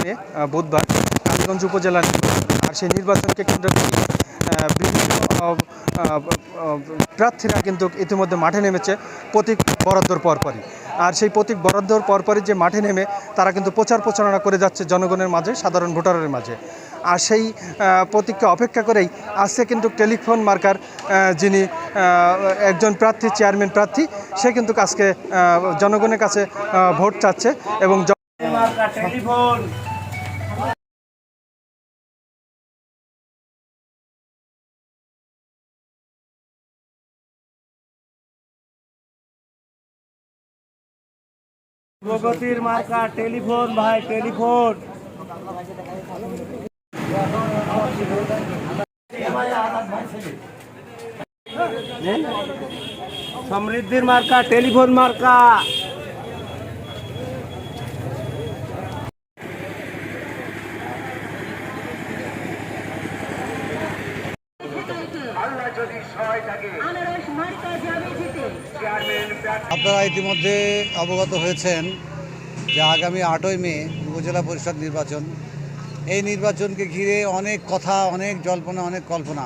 মে বুধবার কালীগঞ্জ উপজেলা নির্বাচন। আর সেই নির্বাচনকে কেন্দ্র করে বিভিন্ন প্রার্থীরা কিন্তু ইতিমধ্যে মাঠে নেমেছে প্রতীক বরাদ্দর পরপরই। আর সেই প্রতীক বরাদ্দর পরপরই যে মাঠে নেমে তারা কিন্তু প্রচারণা করে যাচ্ছে জনগণের মাঝে, সাধারণ ভোটারের মাঝে। আর সেই প্রতীককে অপেক্ষা করেই আজকে কিন্তু টেলিফোন মার্কার যিনি একজন প্রার্থী, চেয়ারম্যান প্রার্থী, সে কিন্তু আজকে জনগণের কাছে ভোট চাচ্ছে এবং প্রগতির মার্কা টেলিফোন ভাই, টেলিফোন। সমৃদ্ধির মার্কা টেলিফোন মার্কা। আপনারা ইতিমধ্যে অবগত হয়েছেন যে আগামী 8ই মে উপজেলা পরিষদ নির্বাচন। এই নির্বাচনকে ঘিরে অনেক কথা, অনেক জল্পনা, অনেক কল্পনা।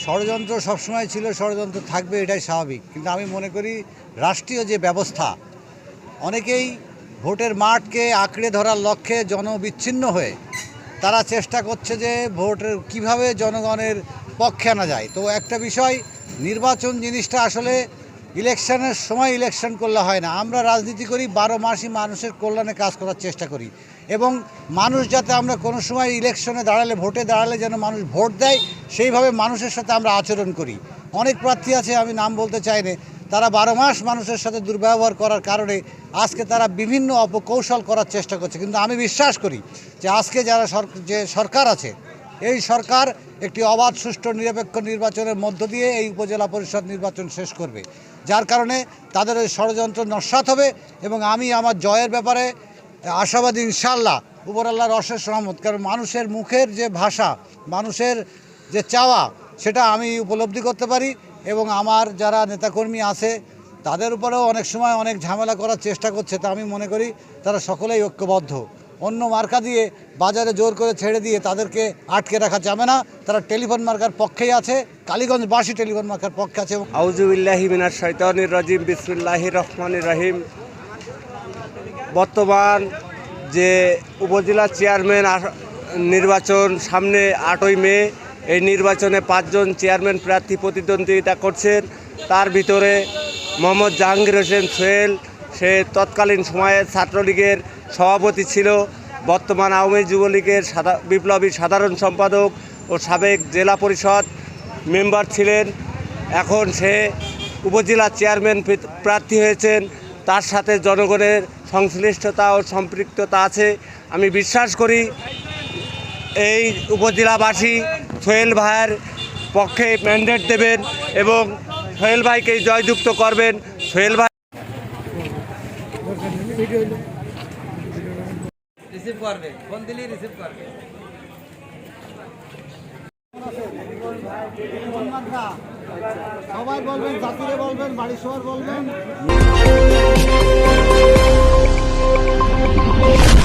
ষড়যন্ত্র সবসময় ছিল, ষড়যন্ত্র থাকবে, এটাই স্বাভাবিক। কিন্তু আমি মনে করি রাষ্ট্রীয় যে ব্যবস্থা, অনেকেই ভোটের মাঠকে আঁকড়ে ধরার লক্ষ্যে জনবিচ্ছিন্ন হয়ে তারা চেষ্টা করছে যে ভোটের কিভাবে জনগণের পক্ষে আনা যায়। তো একটা বিষয়, নির্বাচন জিনিসটা আসলে ইলেকশনের সময় ইলেকশন করলে হয় না। আমরা রাজনীতি করি 12 মাসই মানুষের কল্যাণে কাজ করার চেষ্টা করি এবং মানুষ যাতে আমরা কোনো সময় ইলেকশনে দাঁড়ালে, ভোটে দাঁড়ালে যেন মানুষ ভোট দেয়, সেইভাবে মানুষের সাথে আমরা আচরণ করি। অনেক প্রার্থী আছে, আমি নাম বলতে চাই না, তারা 12 মাস মানুষের সাথে দুর্ব্যবহার করার কারণে আজকে তারা বিভিন্ন অপকৌশল করার চেষ্টা করছে। কিন্তু আমি বিশ্বাস করি যে আজকে যারা সরকার আছে, এই সরকার একটি অবাধ, সুষ্ঠু, নিরপেক্ষ নির্বাচনের মধ্য দিয়ে এই উপজেলা পরিষদ নির্বাচন শেষ করবে, যার কারণে তাদের ওই ষড়যন্ত্র নস্যাৎ হবে। এবং আমি আমার জয়ের ব্যাপারে আশাবাদী, ইনশাআল্লাহ, উপরআল্লাহর অশেষ রহমত। কারণ মানুষের মুখের যে ভাষা, মানুষের যে চাওয়া, সেটা আমি উপলব্ধি করতে পারি। এবং আমার যারা নেতাকর্মী আছে তাদের উপরেও অনেক সময় অনেক ঝামেলা করার চেষ্টা করছে, তা আমি মনে করি তারা সকলেই ঐক্যবদ্ধ। অন্য মার্কা দিয়ে বাজারে জোর করে ছেড়ে দিয়ে তাদেরকে আটকে রাখা যাবে না। তারা টেলিফোন মার্কার পক্ষেই আছে, কালীগঞ্জবাসী টেলিফোন মার্কার পক্ষে আছে। আউযুবিল্লাহি মিনাশ শাইতানির রাজিম, বিসমিল্লাহির রহমানির রহিম। বর্তমান যে উপজেলা চেয়ারম্যান নির্বাচন সামনে 8ই মে, এই নির্বাচনে 5 জন চেয়ারম্যান প্রার্থী প্রতিদ্বন্দ্বিতা করছেন। তার ভিতরে মোহাম্মদ জাহাঙ্গীর হোসেন সোহেল, সে তৎকালীন সময়ে ছাত্রলীগের সভাপতি ছিল, বর্তমান আওয়ামী যুবলীগের বিপ্লবী সাধারণ সম্পাদক ও সাবেক জেলা পরিষদ মেম্বার ছিলেন। এখন সে উপজেলা চেয়ারম্যান প্রার্থী হয়েছেন। তার সাথে জনগণের সংশ্লিষ্টতা ও সম্পৃক্ততা আছে। আমি বিশ্বাস করি এই উপজেলাবাসী সোহেল ভাইয়ের পক্ষে ম্যান্ডেট দেবেন এবং সোহেল ভাইকেই জয়যুক্ত করবেন। সোহেল ভাই রিসিভ করবে, ফোন দিলেই রিসিভ করবে। সবাই বলবেন, জাতিরে বলবেন, বাড়ির সবার বলবেন।